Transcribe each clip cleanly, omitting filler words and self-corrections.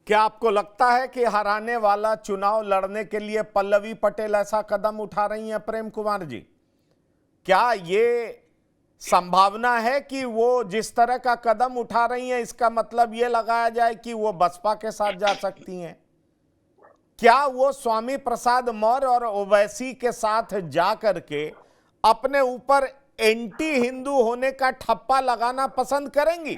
क्या आपको लगता है कि हराने वाला चुनाव लड़ने के लिए पल्लवी पटेल ऐसा कदम उठा रही हैं प्रेम कुमार जी? क्या ये संभावना है कि वो जिस तरह का कदम उठा रही हैं इसका मतलब ये लगाया जाए कि वो बसपा के साथ जा सकती हैं? क्या वो स्वामी प्रसाद मौर्य और ओवैसी के साथ जा करके अपने ऊपर एंटी हिंदू होने का ठप्पा लगाना पसंद करेंगी?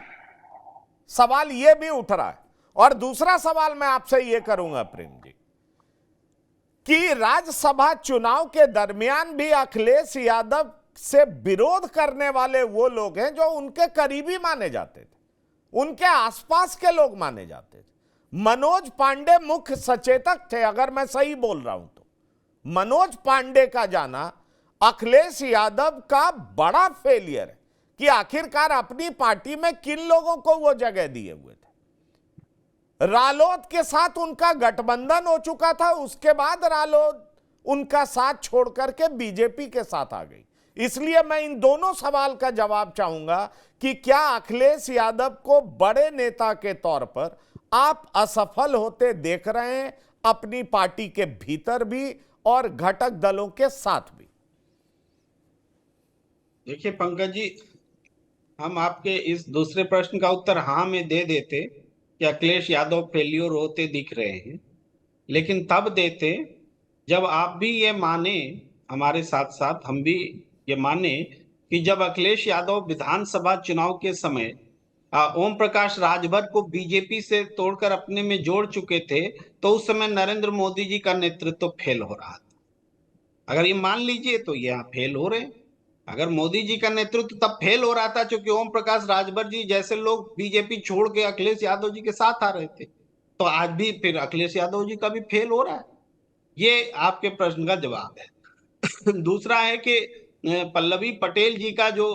सवाल यह भी उठ रहा है। और दूसरा सवाल मैं आपसे यह करूंगा प्रेम जी कि राज्यसभा चुनाव के दरमियान भी अखिलेश यादव से विरोध करने वाले वो लोग हैं जो उनके करीबी माने जाते थे, उनके आसपास के लोग माने जाते थे। मनोज पांडे मुख्य सचेतक थे, अगर मैं सही बोल रहा हूं तो। मनोज पांडे का जाना अखिलेश यादव का बड़ा फेलियर है कि आखिरकार अपनी पार्टी में किन लोगों को वो जगह दिए हुए थे। रालोद के साथ उनका गठबंधन हो चुका था, उसके बाद रालोद उनका साथ छोड़ करके बीजेपी के साथ आ गई। इसलिए मैं इन दोनों सवाल का जवाब चाहूंगा कि क्या अखिलेश यादव को बड़े नेता के तौर पर आप असफल होते देख रहे हैं, अपनी पार्टी के भीतर भी और घटक दलों के साथ भी? देखिए पंकज जी, हम आपके इस दूसरे प्रश्न का उत्तर हाँ में दे देते कि अखिलेश यादव फेल्योर होते दिख रहे हैं, लेकिन तब देते जब आप भी ये माने, हमारे साथ साथ हम भी ये माने कि जब अखिलेश यादव विधानसभा चुनाव के समय ओम प्रकाश राजभर को बीजेपी से तोड़कर अपने में जोड़ चुके थे, तो उस समय नरेंद्र मोदी जी का नेतृत्व फेल हो रहा था। अगर ये मान लीजिए तो यहाँ फेल हो रहे हैं। अगर मोदी जी का नेतृत्व तब फेल हो रहा था क्योंकि ओम प्रकाश राजभर जी जैसे लोग बीजेपी छोड़ के अखिलेश यादव जी के साथ आ रहे थे, तो आज भी फिर अखिलेश यादव जी का भी फेल हो रहा है। ये आपके प्रश्न का जवाब है। दूसरा है कि पल्लवी पटेल जी का जो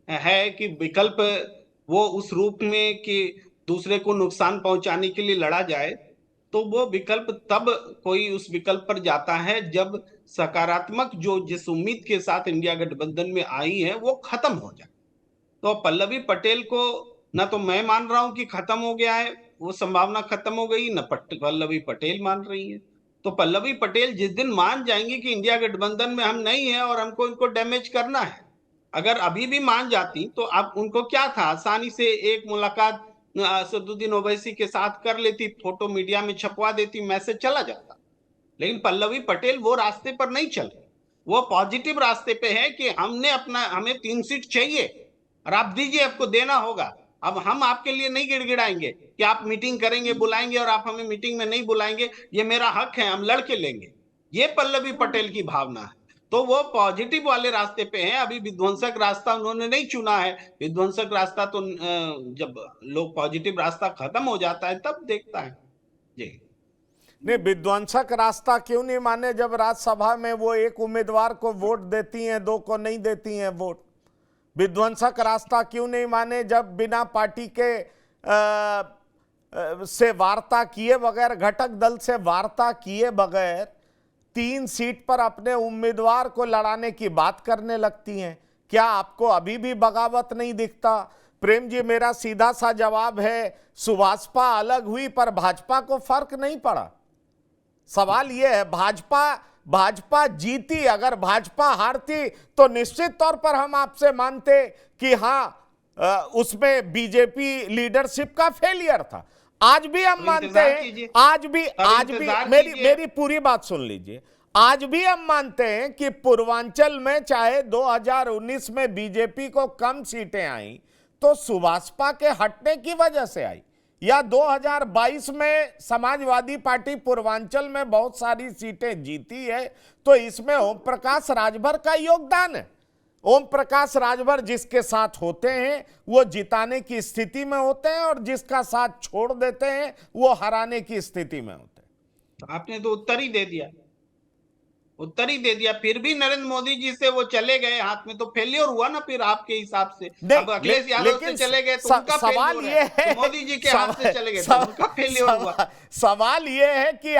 है कि विकल्प वो उस रूप में कि दूसरे को नुकसान पहुंचाने के लिए लड़ा जाए, तो वो विकल्प तब कोई उस विकल्प पर जाता है जब सकारात्मक जो जिस उम्मीद के साथ इंडिया गठबंधन में आई है वो खत्म हो जाए। तो पल्लवी पटेल को ना तो मैं मान रहा हूं कि खत्म हो गया है, वो संभावना खत्म हो गई, न पल्लवी पटेल मान रही है। तो पल्लवी पटेल जिस दिन मान जाएंगी कि इंडिया गठबंधन में हम नहीं है और हमको इनको डैमेज करना है, अगर अभी भी मान जाती तो अब उनको क्या था, आसानी से एक मुलाकात असदुद्दीन ओवैसी के साथ कर लेती, फोटो मीडिया में छपवा देती, मैसेज चला जाता। लेकिन पल्लवी पटेल वो रास्ते पर नहीं चल रही, वो पॉजिटिव रास्ते पे है कि हमें 3 सीट चाहिए और आप दीजिए, आपको देना होगा। अब हम आपके लिए नहीं गिड़गिड़ाएंगे कि आप मीटिंग करेंगे बुलाएंगे और आप हमें मीटिंग में नहीं बुलाएंगे, ये मेरा हक है, हम लड़के लेंगे। ये पल्लवी पटेल की भावना है। तो वो पॉजिटिव वाले रास्ते पे हैं। अभी विध्वंसक रास्ता उन्होंने नहीं चुना है। विध्वंसक रास्ता तो जब लोग पॉजिटिव रास्ता खत्म हो जाता है तब देखता है जी। नहीं, विध्वंसक रास्ता क्यों नहीं माने जब राज्यसभा में वो एक उम्मीदवार को वोट देती हैं, 2 को नहीं देती हैं वोट? विध्वंसक रास्ता क्यों नहीं माने जब बिना पार्टी के से वार्ता किए बगैर, घटक दल से वार्ता किए बगैर 3 सीट पर अपने उम्मीदवार को लड़ाने की बात करने लगती हैं? क्या आपको अभी भी बगावत नहीं दिखता? प्रेम जी, मेरा सीधा सा जवाब है, सुभाषपा अलग हुई पर भाजपा को फर्क नहीं पड़ा। सवाल यह है, भाजपा जीती, अगर भाजपा हारती तो निश्चित तौर पर हम आपसे मानते कि हां उसमें बीजेपी लीडरशिप का फेलियर था। आज भी हम मानते हैं, आज भी मेरी पूरी बात सुन लीजिए। आज भी हम मानते हैं कि पूर्वांचल में चाहे 2019 में बीजेपी को कम सीटें आई तो सुभाषपा के हटने की वजह से आई, या 2022 में समाजवादी पार्टी पूर्वांचल में बहुत सारी सीटें जीती है, तो इसमें ओम प्रकाश राजभर का योगदान है। ओम प्रकाश राजभर जिसके साथ होते हैं वो जिताने की स्थिति में होते हैं और जिसका साथ छोड़ देते हैं वो हराने की स्थिति में होते हैं। आपने तो उत्तर ही दे दिया, उत्तर ही दे दिया। फिर भी नरेंद्र मोदी जी से वो चले गए, हाथ में तो फेलियर हुआ ना फिर आपके हिसाब से। अब अखिलेश यादव से चले गए तो उनका सवाल ये है, तो मोदी जी के हाथ से चले गए तो उनका फेलियर हुआ। सवाल ये है कि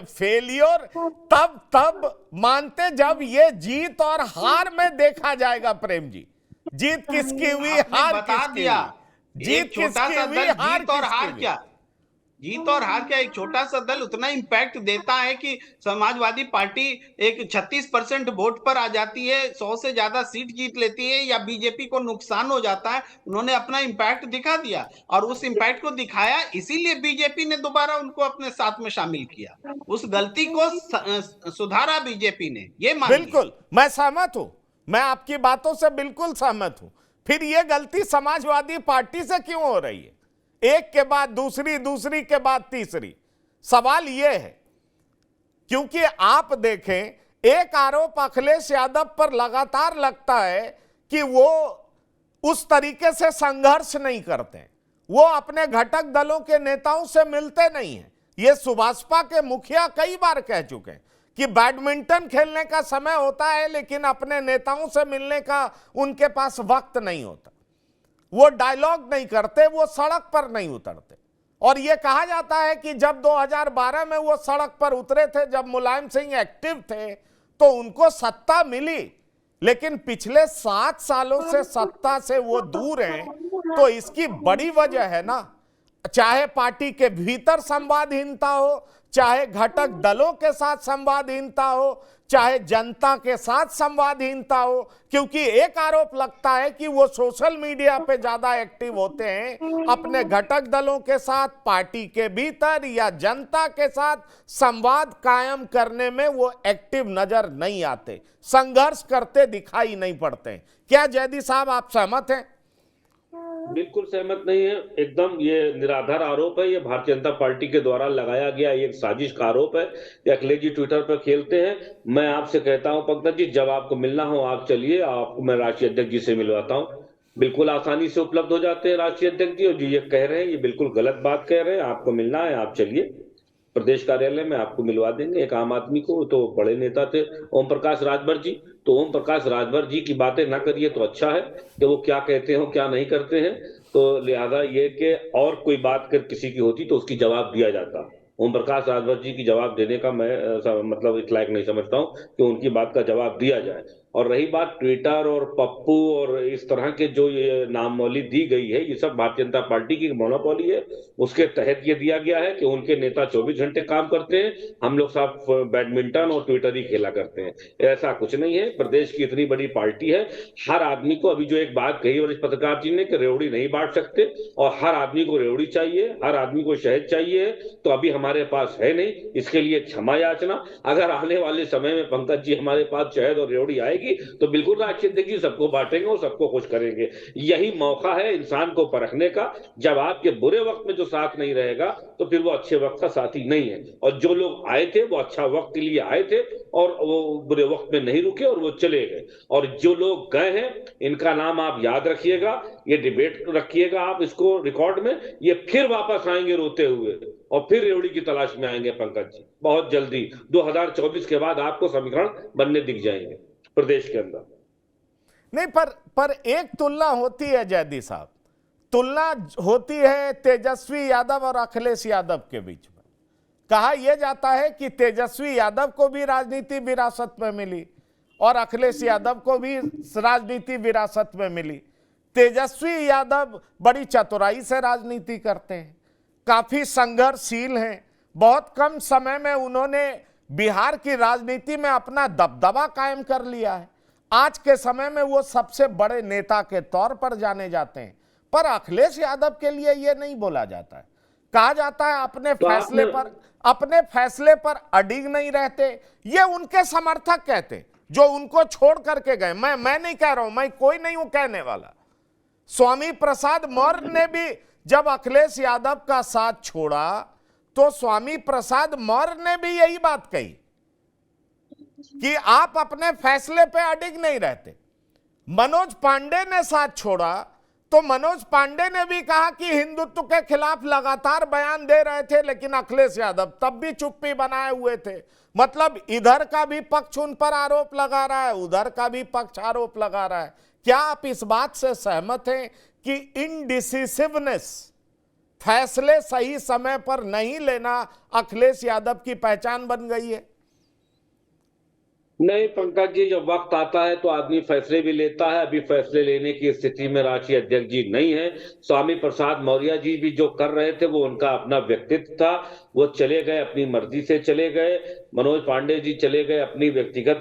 फेलियर तब मानते जब ये जीत और हार में देखा जाएगा। प्रेम जी, जीत किसकी हुई, हार बता किसकी दिया, हुई? जीत छोटा किसकी सा हुई, जीत और हार क्या? जीत और हार क्या, एक छोटा सा दल उतना इम्पैक्ट देता है कि समाजवादी पार्टी एक 36% वोट पर आ जाती है, 100 से ज्यादा सीट जीत लेती है, या बीजेपी को नुकसान हो जाता है। उन्होंने अपना इम्पैक्ट दिखा दिया, और उस इम्पैक्ट को दिखाया, इसीलिए बीजेपी ने दोबारा उनको अपने साथ में शामिल किया। उस गलती को सुधारा बीजेपी ने, ये मानिए। बिल्कुल मैं सहमत हूं, मैं आपकी बातों से बिल्कुल सहमत हूं। फिर यह गलती समाजवादी पार्टी से क्यों हो रही है, एक के बाद दूसरी, दूसरी के बाद तीसरी? सवाल यह है क्योंकि आप देखें, एक आरोप अखिलेश यादव पर लगातार लगता है कि वो उस तरीके से संघर्ष नहीं करते, वो अपने घटक दलों के नेताओं से मिलते नहीं हैं। ये सुभाषपा के मुखिया कई बार कह चुके हैं कि बैडमिंटन खेलने का समय होता है लेकिन अपने नेताओं से मिलने का उनके पास वक्त नहीं होता, वो डायलॉग नहीं करते, वो सड़क पर नहीं उतरते। और यह कहा जाता है कि जब 2012 में वो सड़क पर उतरे थे, जब मुलायम सिंह एक्टिव थे, तो उनको सत्ता मिली, लेकिन पिछले 7 सालों से सत्ता से वो दूर हैं। तो इसकी बड़ी वजह है ना, चाहे पार्टी के भीतर संवादहीनता हो, चाहे घटक दलों के साथ संवादहीनता हो, चाहे जनता के साथ संवादहीनता हो। क्योंकि एक आरोप लगता है कि वो सोशल मीडिया पे ज्यादा एक्टिव होते हैं, अपने घटक दलों के साथ, पार्टी के भीतर या जनता के साथ संवाद कायम करने में वो एक्टिव नजर नहीं आते, संघर्ष करते दिखाई नहीं पड़ते। क्या जैदी साहब आप सहमत हैं? बिल्कुल सहमत नहीं है, एकदम ये निराधार आरोप है। ये भारतीय जनता पार्टी के द्वारा लगाया गया एक साजिश का आरोप है। ये अखिलेश जी ट्विटर पर खेलते हैं। मैं आपसे कहता हूं पंकज जी, जब आपको मिलना हो आप चलिए, आपको मैं राष्ट्रीय अध्यक्ष जी से मिलवाता हूं। बिल्कुल आसानी से उपलब्ध हो जाते हैं राष्ट्रीय अध्यक्ष जी, और जो ये कह रहे हैं ये बिल्कुल गलत बात कह रहे हैं। आपको मिलना है आप चलिए, प्रदेश कार्यालय में आपको मिलवा देंगे। एक आम आदमी को, तो बड़े नेता थे ओम प्रकाश राजभर जी, तो ओम प्रकाश राजभर जी की बातें ना करिए तो अच्छा है कि वो क्या कहते हो क्या नहीं करते हैं। तो लिहाजा ये कि और कोई बात कर किसी की होती तो उसकी जवाब दिया जाता। ओम प्रकाश राजभर जी की जवाब देने का मैं मतलब इस लायक नहीं समझता हूँ कि उनकी बात का जवाब दिया जाए। और रही बात ट्विटर और पप्पू और इस तरह के जो ये नामौली दी गई है, ये सब भारतीय जनता पार्टी की मोनोपोली है। उसके तहत ये दिया गया है कि उनके नेता 24 घंटे काम करते हैं, हम लोग सब बैडमिंटन और ट्विटर ही खेला करते हैं। ऐसा कुछ नहीं है। प्रदेश की इतनी बड़ी पार्टी है, हर आदमी को, अभी जो एक बात कही वरिष्ठ पत्रकार जी ने कि रेवड़ी नहीं बांट सकते, और हर आदमी को रेवड़ी चाहिए, हर आदमी को शहद चाहिए, तो अभी हमारे पास है नहीं, इसके लिए क्षमा याचना। अगर आने वाले समय में पंकज जी हमारे पास शहद और रेवड़ी आएगी तो बिल्कुल राष्ट्रीय अध्यक्ष जी सबको बांटेंगे और सबको खुश करेंगे। यही मौका है इंसान को परखने का। जब आपके बुरे वक्त में जो साथ नहीं रहेगा तो फिर वो अच्छे वक्त का साथी नहीं है। और जो लोग आए थे वो अच्छा वक्त के लिए आए थे और वो बुरे वक्त में नहीं रुके और वो चले गए। और जो लोग गए हैं इनका नाम आप याद रखिएगा, ये डिबेट रखिएगा आप इसको रिकॉर्ड में, ये फिर वापस आएंगे रोते हुए और फिर रेवड़ी की तलाश में आएंगे पंकज जी। बहुत जल्दी 2024 के बाद आपको समीकरण बनने दिख जाएंगे प्रदेश के अंदर। नहीं, पर एक तुलना होती है जैदी साहब, तुलना होती है तेजस्वी यादव और अखिलेश यादव के बीच में। कहा यह जाता है कि तेजस्वी यादव को भी राजनीति विरासत में मिली और अखिलेश यादव को भी राजनीति विरासत में मिली। तेजस्वी यादव बड़ी चतुराई से राजनीति करते हैं, काफी संघर्षशील हैं, बहुत कम समय में उन्होंने बिहार की राजनीति में अपना दबदबा कायम कर लिया है। आज के समय में वो सबसे बड़े नेता के तौर पर जाने जाते हैं। पर अखिलेश यादव के लिए यह नहीं बोला जाता है, कहा जाता है अपने फैसले पर अडिग नहीं रहते। ये उनके समर्थक कहते जो उनको छोड़ करके गए। मैं नहीं कह रहा हूं, मैं कोई नहीं हूं कहने वाला। स्वामी प्रसाद मौर्य ने भी जब अखिलेश यादव का साथ छोड़ा तो स्वामी प्रसाद मौर्य ने भी यही बात कही कि आप अपने फैसले पे अडिग नहीं रहते। मनोज पांडे ने साथ छोड़ा तो मनोज पांडे ने भी कहा कि हिंदुत्व के खिलाफ लगातार बयान दे रहे थे, लेकिन अखिलेश यादव तब भी चुप्पी बनाए हुए थे। मतलब इधर का भी पक्ष उन पर आरोप लगा रहा है, उधर का भी पक्ष आरोप लगा रहा है। क्या आप इस बात से सहमत हैं कि इनडिसिसिवनेस, फैसले सही समय पर नहीं लेना, अखिलेश यादव की पहचान बन गई है? नहीं पंकज जी, जब वक्त आता है तो आदमी फैसले भी लेता है। अभी फैसले लेने की स्थिति में राष्ट्रीय अध्यक्ष जी नहीं है। स्वामी प्रसाद मौर्य जी भी जो कर रहे थे वो उनका अपना व्यक्तित्व था, वो चले गए, अपनी मर्जी से चले गए। मनोज पांडे जी चले गए, अपनी व्यक्तिगत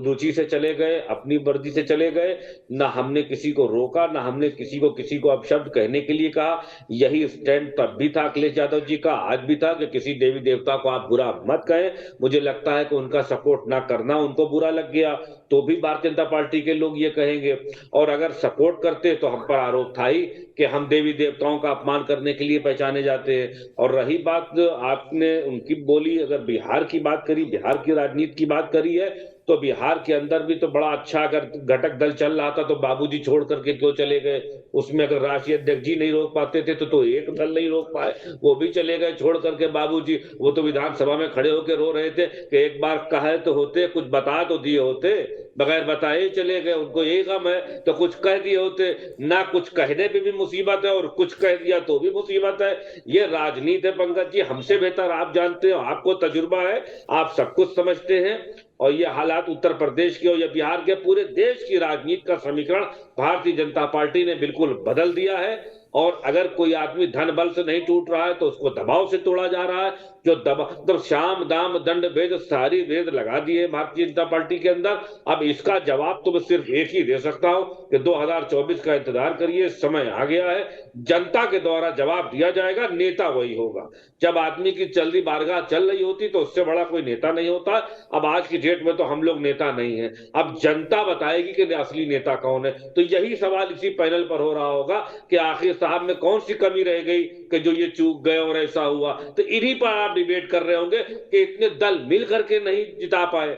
रुचि से चले गए, अपनी मर्जी से चले गए। ना हमने किसी को रोका, ना हमने किसी को अपशब्द कहने के लिए कहा। यही स्टैंड तब भी था अखिलेश यादव जी का, आज भी था, कि किसी देवी देवता को आप बुरा मत कहें। मुझे लगता है कि उनका सपोर्ट ना करना उनको बुरा लग गया, तो भी भारतीय जनता पार्टी के लोग ये कहेंगे। और अगर सपोर्ट करते तो हम पर आरोप था ही कि हम देवी देवताओं का अपमान करने के लिए पहचाने जाते हैं। और रही बात आपने उनकी बोली, अगर बिहार की बात करी, बिहार की राजनीति की बात करी है, तो बिहार के अंदर भी तो बड़ा अच्छा, अगर घटक दल चल रहा था तो बाबूजी छोड़ करके क्यों चले गए? उसमें अगर राष्ट्रीय अध्यक्ष जी नहीं रोक पाते थे तो एक दल नहीं रोक पाए, वो भी चले गए छोड़ करके बाबूजी। वो तो विधानसभा में खड़े होकर रो रहे थे कि एक बार कहे तो होते, कुछ बता तो दिए होते, बगैर बताए चले गए। उनको एक गम है तो कुछ कह दिए होते। ना कुछ कहने पे भी मुसीबत है और कुछ कह दिया तो भी मुसीबत है। ये राजनीति है पंकज जी, हमसे बेहतर आप जानते हो, आपको तजुर्बा है, आप सब कुछ समझते हैं। और ये हालात उत्तर प्रदेश के और या बिहार के, पूरे देश की राजनीति का समीकरण भारतीय जनता पार्टी ने बिल्कुल बदल दिया है। और अगर कोई आदमी धन बल से नहीं टूट रहा है तो उसको दबाव से तोड़ा जा रहा है। जो दबाव, तो शाम दाम दंड भेद सारी भेद लगा दिए भारतीय जनता पार्टी के अंदर। अब इसका जवाब तो मैं सिर्फ एक ही दे सकता हूं कि 2024 का इंतजार करिए, समय आ गया है, जनता के द्वारा जवाब दिया जाएगा, नेता वही होगा। जब आदमी की चलती बारगाह चल रही होती तो उससे बड़ा कोई नेता नहीं होता। अब आज की डेट में तो हम लोग नेता नहीं है, अब जनता बताएगी कि असली नेता कौन है। तो यही सवाल इसी पैनल पर हो रहा होगा कि आखिर साहब में कौन सी कमी रह गई कि जो ये चूक गए और ऐसा हुआ। तो इन्हीं पर आप डिबेट कर रहे होंगे कि इतने दल मिल करके नहीं जिता पाए,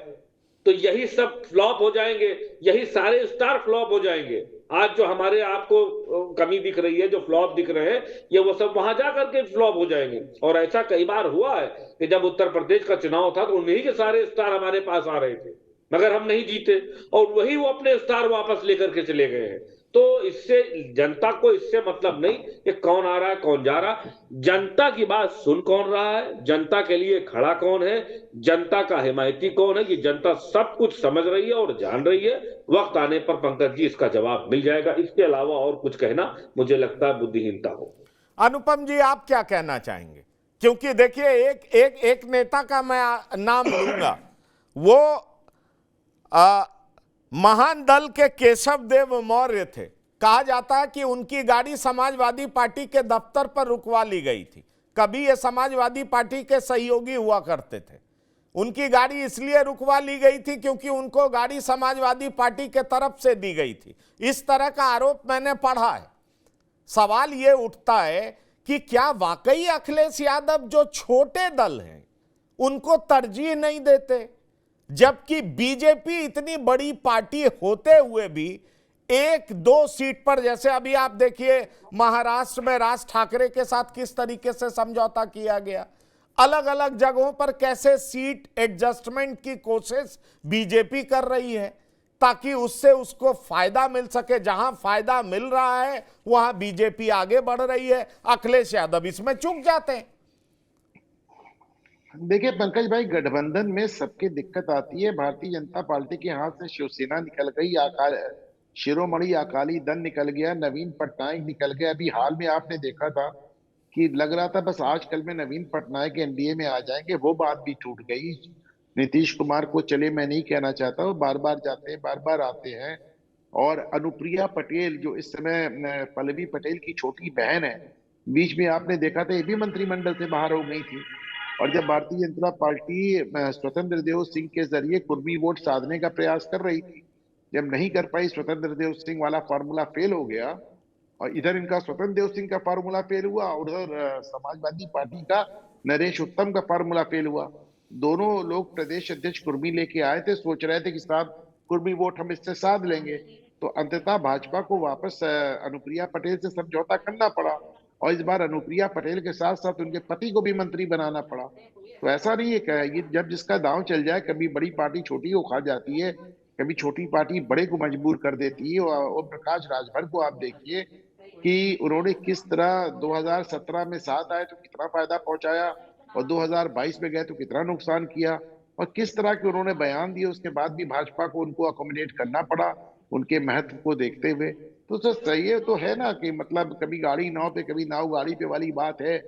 तो यही सब फ्लॉप हो जाएंगे, यही सारे स्टार फ्लॉप हो जाएंगे। आज जो हमारे आपको कमी दिख रही है, जो फ्लॉप दिख रहे हैं, ये वो सब वहां जाकर के फ्लॉप हो जाएंगे। और ऐसा कई बार हुआ है कि जब उत्तर प्रदेश का चुनाव था तो उन्हीं के सारे स्टार हमारे पास आ रहे थे, मगर हम नहीं जीते, और वही वो अपने स्टार वापस लेकर के चले गए हैं। तो इससे जनता को इससे मतलब नहीं कि कौन आ रहा है कौन जा रहा, जनता की बात सुन कौन रहा है, जनता के लिए खड़ा कौन है, जनता का हिमायती कौन है, कि जनता सब कुछ समझ रही है और जान रही है। वक्त आने पर पंकज जी इसका जवाब मिल जाएगा। इसके अलावा और कुछ कहना मुझे लगता है बुद्धिहीनता हो। अनुपम जी, आप क्या कहना चाहेंगे? क्योंकि देखिए, एक एक एक नेता का मैं नाम लूंगा, वो महान दल के केशव देव मौर्य थे। कहा जाता है कि उनकी गाड़ी समाजवादी पार्टी के दफ्तर पर रुकवा ली गई थी। कभी ये समाजवादी पार्टी के सहयोगी हुआ करते थे। उनकी गाड़ी इसलिए रुकवा ली गई थी क्योंकि उनको गाड़ी समाजवादी पार्टी के तरफ से दी गई थी। इस तरह का आरोप मैंने पढ़ा है। सवाल ये उठता है कि क्या वाकई अखिलेश यादव जो छोटे दल हैं उनको तरजीह नहीं देते, जबकि बीजेपी इतनी बड़ी पार्टी होते हुए भी एक दो सीट पर, जैसे अभी आप देखिए महाराष्ट्र में राज ठाकरे के साथ किस तरीके से समझौता किया गया, अलग अलग जगहों पर कैसे सीट एडजस्टमेंट की कोशिश बीजेपी कर रही है ताकि उससे उसको फायदा मिल सके। जहां फायदा मिल रहा है वहां बीजेपी आगे बढ़ रही है, अखिलेश यादव इसमें चूक जाते हैं। देखिए पंकज भाई, गठबंधन में सबकी दिक्कत आती है। भारतीय जनता पार्टी के हाथ से शिवसेना निकल गई, शिरोमणि अकाली दल निकल गया, नवीन पटनायक निकल गया। अभी हाल में आपने देखा था कि लग रहा था बस आजकल में नवीन पटनायक एनडीए में आ जाएंगे, वो बात भी टूट गई। नीतीश कुमार को चले मैं नहीं कहना चाहता, वो बार बार जाते हैं, बार बार आते हैं। और अनुप्रिया पटेल जो इस समय पल्लवी पटेल की छोटी बहन है, बीच में आपने देखा था ये भी मंत्रिमंडल से बाहर हो गई थी। और जब भारतीय जनता पार्टी स्वतंत्र देव सिंह के जरिए कुर्मी वोट साधने का प्रयास कर रही थी, जब नहीं कर पाई, स्वतंत्र देव सिंह वाला फार्मूला फेल हो गया, और इधर इनका स्वतंत्र देव सिंह का फार्मूला फेल हुआ, और उधर समाजवादी पार्टी का नरेश उत्तम का फार्मूला फेल हुआ। दोनों लोग प्रदेश अध्यक्ष कुर्मी लेके आए थे, सोच रहे थे कि साहब कुर्मी वोट हम इससे साध लेंगे, तो अंततः भाजपा को वापस अनुप्रिया पटेल से समझौता करना पड़ा। और इस बार अनुप्रिया पटेल के साथ साथ उनके पति को भी मंत्री बनाना पड़ा। तो ऐसा नहीं है कि ये जब जिसका दांव चल जाए, कभी बड़ी पार्टी छोटी को खा जाती है, कभी छोटी पार्टी बड़े को मजबूर कर देती है। और प्रकाश राजभर को आप देखिए कि उन्होंने किस तरह 2017 में साथ आए तो कितना फायदा पहुंचाया, और 2022 में गए तो कितना नुकसान किया। और किस तरह के उन्होंने बयान दिए, उसके बाद भी भाजपा को उनको अकोमोडेट करना पड़ा उनके महत्व को देखते हुए। तो सर सही है तो है ना कि मतलब कभी गाड़ी नाव पे कभी नाव गाड़ी पे वाली बात है।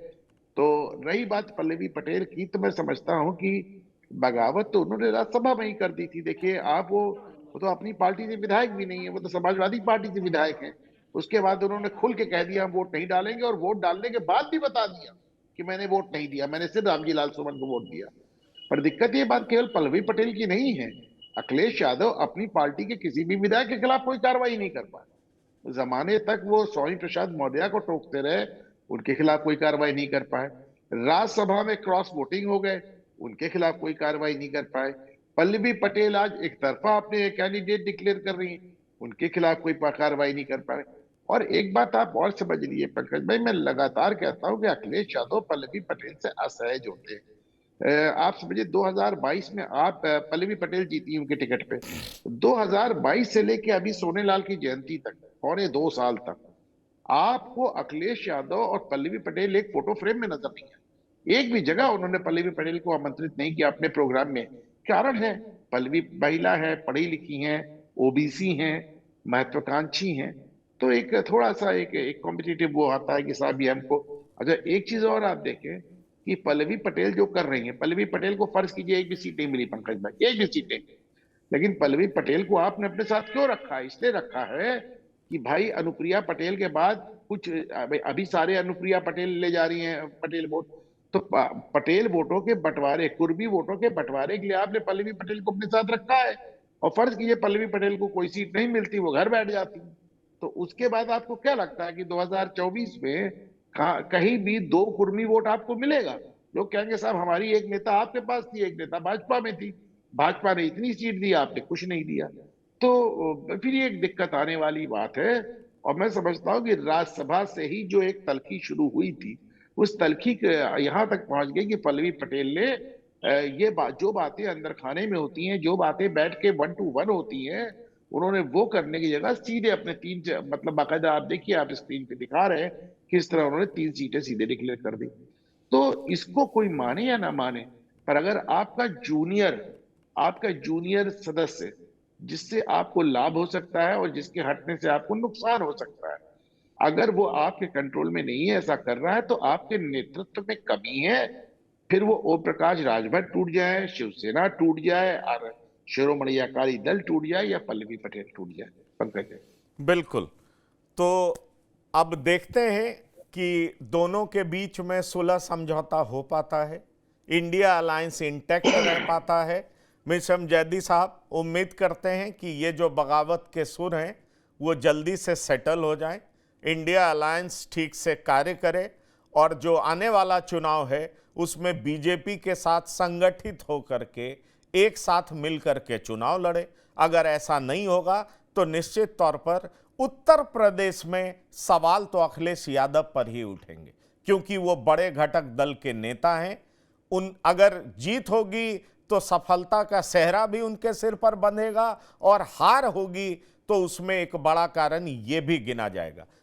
तो रही बात पल्लवी पटेल की, तो मैं समझता हूं कि बगावत तो उन्होंने राज्यसभा में ही कर दी थी। देखिए आप वो तो अपनी पार्टी से विधायक भी नहीं है, वो तो समाजवादी पार्टी से विधायक है। उसके बाद उन्होंने खुल के कह दिया हम वोट नहीं डालेंगे, और वोट डालने के बाद भी बता दिया कि मैंने वोट नहीं दिया, मैंने सिर्फ रामजी लाल सुमन को वोट दिया। पर दिक्कत ये बात केवल पल्लवी पटेल की नहीं है। अखिलेश यादव अपनी पार्टी के किसी भी विधायक के खिलाफ कोई कार्रवाई नहीं कर पाए। जमाने तक वो स्वामी प्रसाद मौर्य को टोकते रहे, उनके खिलाफ कोई कार्रवाई नहीं कर पाए। राज्यसभा में क्रॉस वोटिंग हो गए, उनके खिलाफ कोई कार्रवाई नहीं कर पाए। पल्लवी पटेल आज एक तरफा अपने कैंडिडेट डिक्लेयर कर रही हैं, उनके खिलाफ कोई कार्रवाई नहीं कर पाए। और एक बात आप और समझ लीजिए पंकज भाई, मैं लगातार कहता हूं कि अखिलेश यादव पल्लवी पटेल से असहज होते हैं। आप समझिए 2022 में आप पल्लवी पटेल जीती उनके टिकट पे। 2022 से लेके अभी सोनेलाल की जयंती तक, पौने 2 साल तक, आपको अखिलेश यादव और पल्लवी पटेल एक फोटो फ्रेम में नजर नहीं है। एक भी जगह उन्होंने पल्लवी पटेल को आमंत्रित नहीं किया अपने प्रोग्राम में। कारण है, पल्लवी महिला है, पढ़ी लिखी हैं, ओबीसी हैं, महत्वाकांक्षी हैं। तो एक थोड़ा सा एक कॉम्पिटिटिव वो आता है कि साहब ये हमको। अच्छा एक चीज और आप देखें कि पल्लवी पटेल जो कर रही है, पल्लवी पटेल को फर्ज कीजिए एक भी सीट नहीं मिली पंकज भाई, एक भी सीट नहीं। लेकिन पल्लवी पटेल को आपने अपने साथ क्यों रखा है? इसलिए रखा है कि भाई अनुप्रिया पटेल के बाद कुछ अभी सारे अनुप्रिया पटेल ले जा रही हैं पटेल वोट। तो पटेल वोटों के बंटवारे, कुर्मी वोटों के बंटवारे के लिए आपने पल्लवी पटेल को अपने साथ रखा है। और फर्ज कीजिए पल्लवी पटेल को कोई सीट नहीं मिलती, वो घर बैठ जाती। तो उसके बाद आपको क्या लगता है कि 2024 में कहीं भी 2 कुर्मी वोट आपको मिलेगा? लोग कहेंगे साहब हमारी एक नेता आपके पास थी, एक नेता भाजपा में थी, भाजपा ने इतनी सीट दी, आपने कुछ नहीं दिया। तो फिर ये एक दिक्कत आने वाली बात है। और मैं समझता हूँ कि राज्यसभा से ही जो एक तल्खी शुरू हुई थी, उस तल्खी यहां तक पहुंच गई कि पल्लवी पटेल ने ये बात, जो बातें अंदर खाने में होती हैं, जो बातें बैठ के 1 to 1 होती हैं, उन्होंने वो करने की जगह सीधे अपने मतलब बाकायदा आप देखिए, आप स्क्रीन पे दिखा रहे हैं किस तरह उन्होंने 3 सीटें सीधे डिक्लेयर कर दी। तो इसको कोई माने या ना माने, पर अगर आपका जूनियर सदस्य जिससे आपको लाभ हो सकता है और जिसके हटने से आपको नुकसान हो सकता है, अगर वो आपके कंट्रोल में नहीं है, ऐसा कर रहा है, तो आपके नेतृत्व में कमी है। फिर वो ओम प्रकाश राजभर टूट जाए, शिवसेना टूट जाए, और शिरोमणि अकाली दल टूट जाए, या पल्लवी पटेल टूट जाए पंकज। बिल्कुल। तो अब देखते हैं कि दोनों के बीच में सुलह समझौता हो पाता है, इंडिया अलायंस इंटैक्ट रह पाता है। मिस्टर जैदी साहब, उम्मीद करते हैं कि ये जो बगावत के सुर हैं वो जल्दी से सेटल हो जाएं, इंडिया अलायंस ठीक से कार्य करे, और जो आने वाला चुनाव है उसमें बीजेपी के साथ संगठित होकर के एक साथ मिलकर के चुनाव लड़े। अगर ऐसा नहीं होगा तो निश्चित तौर पर उत्तर प्रदेश में सवाल तो अखिलेश यादव पर ही उठेंगे, क्योंकि वो बड़े घटक दल के नेता हैं। अगर जीत होगी तो सफलता का सेहरा भी उनके सिर पर बंधेगा, और हार होगी तो उसमें एक बड़ा कारण ये भी गिना जाएगा।